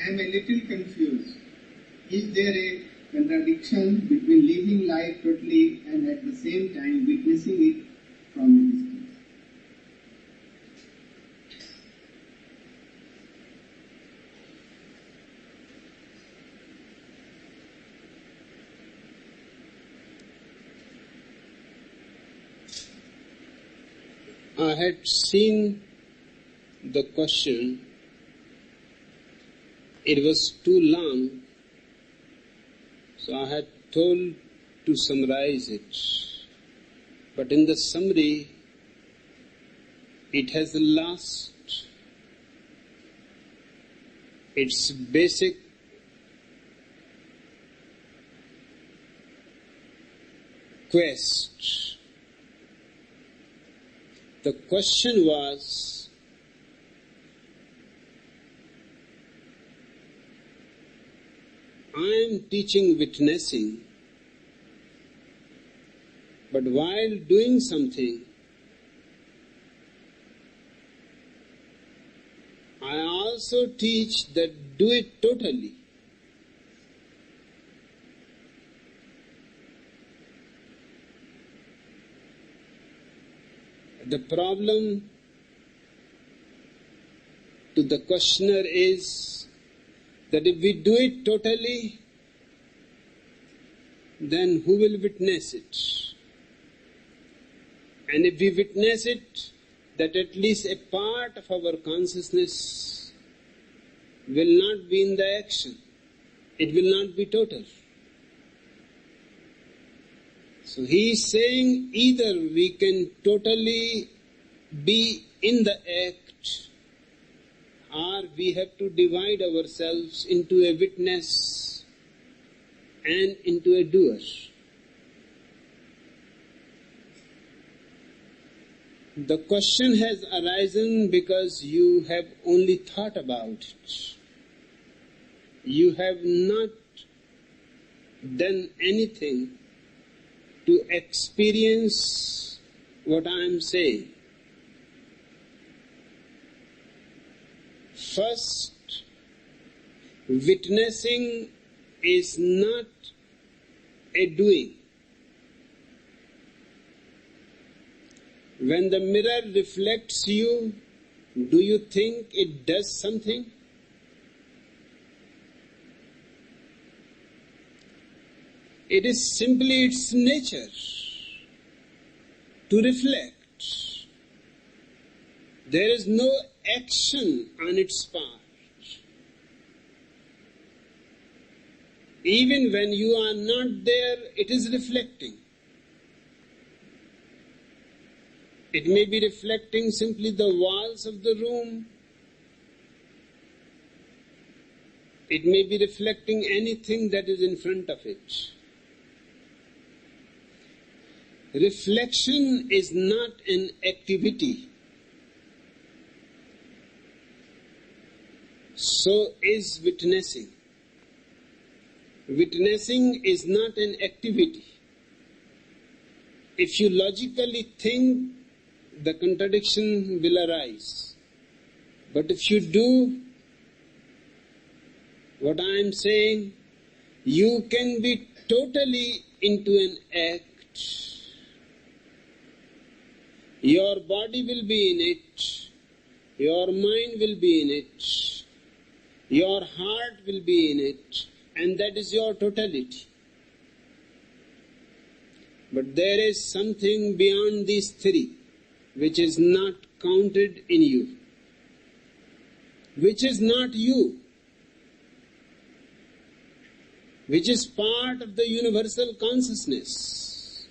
I am a little confused. Is there a contradiction between living life totally and at the same time witnessing it from a distance? I had seen the question. It was too long, so I had told to summarize it. But in the summary, it has lost its basic quest. The question was, I am teaching witnessing, but while doing something, I also teach that do it totally. The problem to the questioner is that if we do it totally, then who will witness it? And if we witness it, that at least a part of our consciousness will not be in the action. It will not be total. So he is saying either we can totally be in the act, or we have to divide ourselves into a witness and into a doer. The question has arisen because you have only thought about it. You have not done anything to experience what I am saying. First, witnessing is not a doing. When the mirror reflects you, do you think it does something? It is simply its nature to reflect. There is no action on its part. Even when you are not there, it is reflecting. It may be reflecting simply the walls of the room. It may be reflecting anything that is in front of it. Reflection is not an activity. So is witnessing. Witnessing is not an activity. If you logically think, the contradiction will arise. But if you do what I am saying, you can be totally into an act. Your body will be in it, your mind will be in it, your heart will be in it, and that is your totality. But there is something beyond these three, which is not counted in you, which is not you, which is part of the universal consciousness,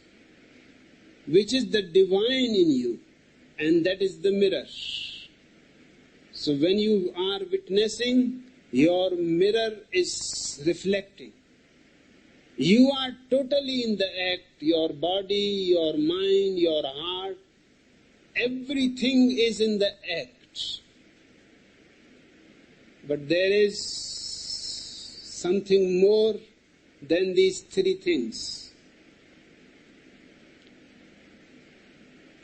which is the divine in you, and that is the mirror. So when you are witnessing, your mirror is reflecting. You are totally in the act, your body, your mind, your heart, everything is in the act. But there is something more than these three things.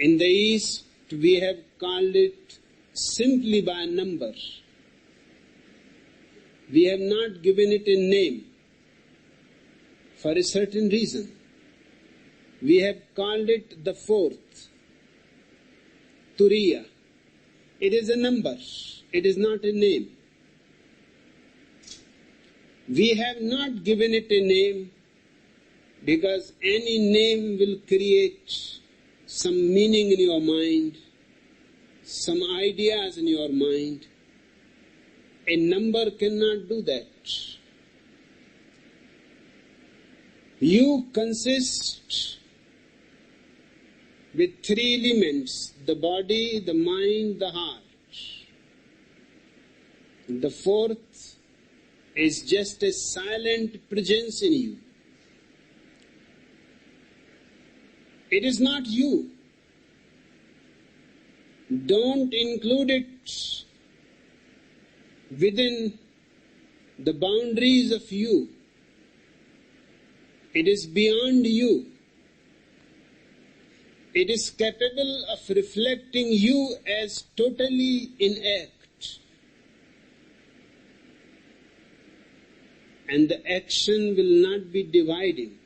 In the East, we have called it simply by number. We have not given it a name for a certain reason. We have called it the fourth, Turiya. It is a number, it is not a name. We have not given it a name because any name will create some meaning in your mind, some ideas in your mind. A number cannot do that. You consist with three elements: the body, the mind, the heart. The fourth is just a silent presence in you. It is not you. Don't include it within the boundaries of you. It is beyond you. It is capable of reflecting you as totally in act. And the action will not be dividing,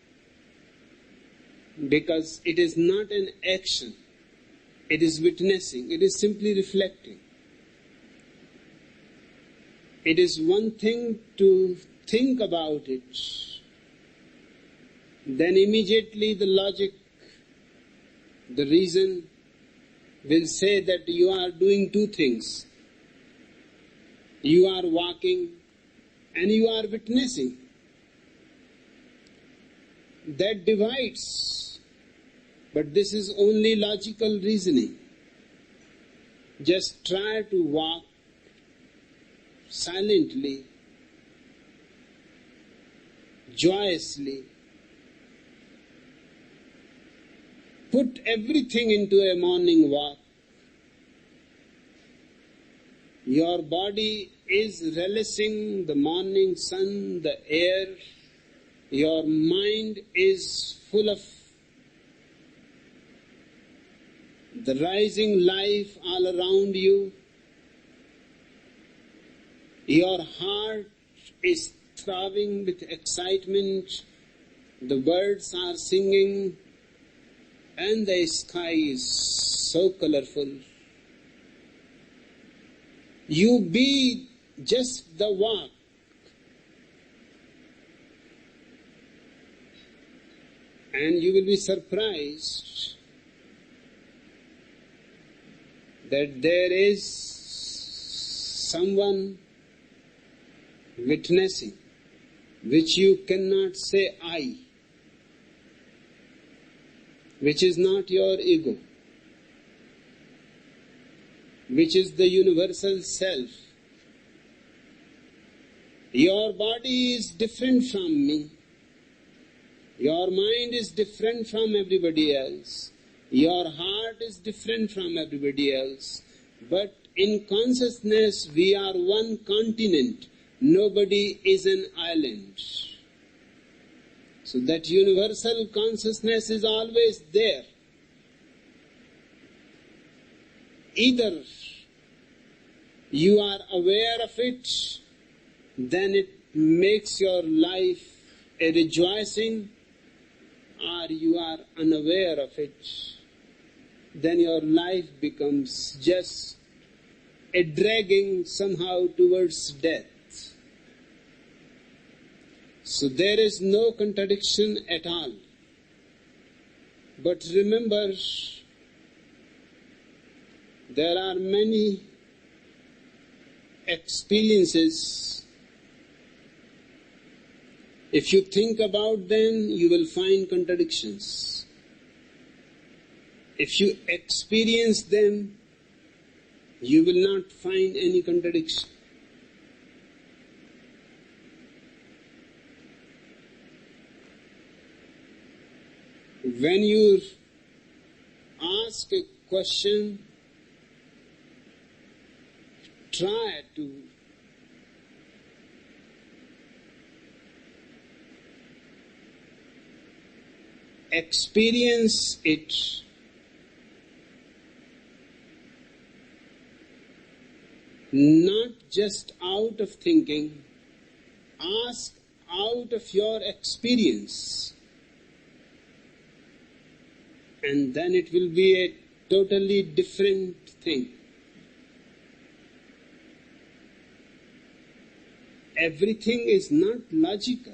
because it is not an action. It is witnessing. It is simply reflecting. It is one thing to think about it. Then immediately the logic, the reason will say that you are doing two things. You are walking and you are witnessing. That divides. But this is only logical reasoning. Just try to walk silently, joyously. Put everything into a morning walk. Your body is relishing the morning sun, the air. Your mind is full of the rising life all around you. Your heart is throbbing with excitement. The birds are singing and the sky is so colorful. You be just the walk. And you will be surprised that there is someone witnessing, which you cannot say I, which is not your ego, which is the universal self. Your body is different from me. Your mind is different from everybody else. Your heart is different from everybody else. But in consciousness, we are one continent. Nobody is an island. So that universal consciousness is always there. Either you are aware of it, then it makes your life a rejoicing, or you are unaware of it, then your life becomes just a dragging somehow towards death. So there is no contradiction at all. But remember, there are many experiences. If you think about them, you will find contradictions. If you experience them, you will not find any contradiction. When you ask a question, try to experience it not just out of thinking, ask out of your experience, and then it will be a totally different thing. Everything is not logical.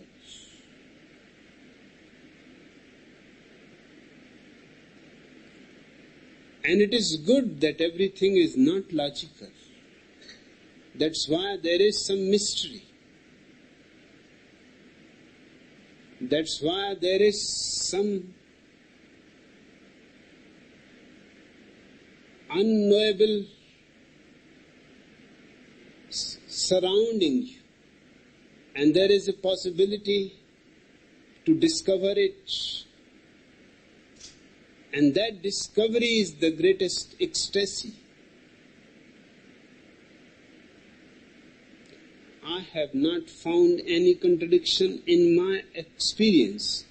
And it is good that everything is not logical. That's why there is some mystery. That's why there is some unknowable surrounding you. And there is a possibility to discover it. And that discovery is the greatest ecstasy. I have not found any contradiction in my experience,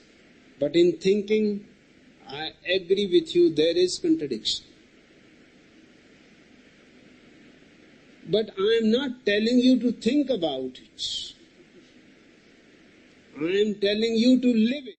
but in thinking, I agree with you, there is contradiction. But I am not telling you to think about it. I am telling you to live it.